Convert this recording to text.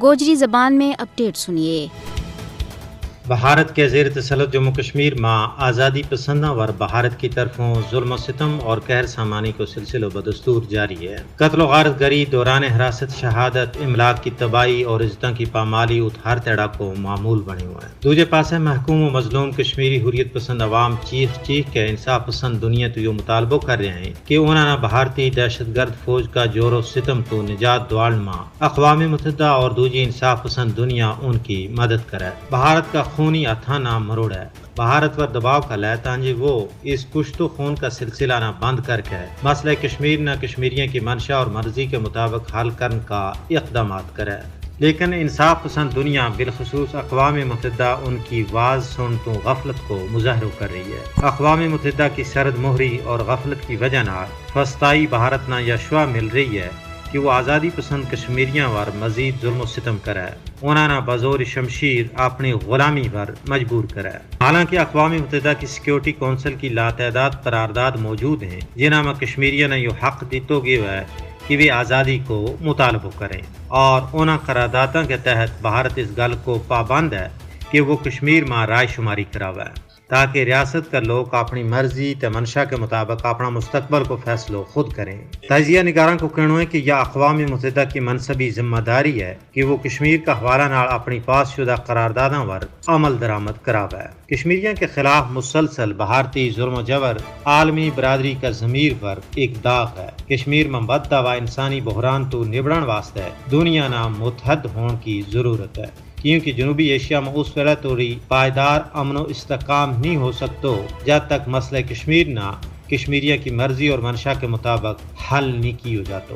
گوجری زبان میں اپڈیٹ سنیے۔ بھارت کے زیر تسلط جموں کشمیر میں آزادی پسندوں ور بھارت کی طرفوں ظلم و ستم اور قہر سامانی کو سلسلہ بدستور جاری ہے۔ قتل و غارت گری، دوران حراست شہادت، املاک کی تباہی اور عزتوں کی پامالی ہر تیڑا کو معمول بنے ہوئے ہیں۔ دوسرے پاسے محکوم و مظلوم کشمیری حریت پسند عوام چیخ کے انصاف پسند دنیا تو یہ مطالبہ کر رہے ہیں کہ انہوں نے بھارتی دہشت گرد فوج کا جور و ستم تو نجات دوالما اقوام متحدہ اور دوسری انصاف پسند دنیا ان کی مدد کرے۔ بھارت کا خونی اتھا نہ مروڑ ہے۔ بھارت پر دباؤ کا لے تانجی وہ اس کشت و خون کا سلسلہ نہ بند کر کے مسئلہ کشمیر نہ کشمیریوں کی منشا اور مرضی کے مطابق حل کرنے کا اقدامات کرے، لیکن انصاف پسند دنیا بالخصوص اقوام متحدہ ان کی واز سن تو غفلت کو مظاہر کر رہی ہے۔ اقوام متحدہ کی سرد مہری اور غفلت کی وجہ سے فسطائی بھارت نہ یشوا مل رہی ہے کہ وہ آزادی پسند کشمیریاں وار مزید ظلم و ستم کرے، انہوں نے بزور شمشیر اپنی غلامی پر مجبور کرے۔ حالانکہ اقوام متحدہ کی سیکیورٹی کونسل کی لاتعداد قرارداد موجود ہیں جنہاں میں کشمیریوں نے یہ حق دیتو گیا ہے کہ وہ آزادی کو مطالبہ کریں، اور ان قراردادوں کے تحت بھارت اس گل کو پابند ہے کہ وہ کشمیر میں رائے شماری کراوے تاکہ ریاست کا لوگ اپنی مرضی تے منشا کے مطابق اپنا مستقبل کو فیصلہ خود کریں۔ تجزیہ نگاراں کو کہنا ہے کہ یہ اقوام متحدہ کی منصبی ذمہ داری ہے کہ وہ کشمیر کا حوالہ نال اپنی پاس شدہ قرارداداں ور عمل درآمد کراوے۔ کشمیریوں کے خلاف مسلسل بھارتی ظلم و جبر عالمی برادری کا ضمیر پر ایک داغ ہے۔ کشمیر میں بددہ و انسانی بحران تو نبڑن واسطے دنیا نہ متحد ہونے کی ضرورت ہے، کیونکہ جنوبی ایشیا میں اس ویلے توڑی پائیدار امن و استحکام نہیں ہو سکتا جب تک مسئلہ کشمیر نہ کشمیریوں کی مرضی اور منشا کے مطابق حل نہیں کیا جاتا۔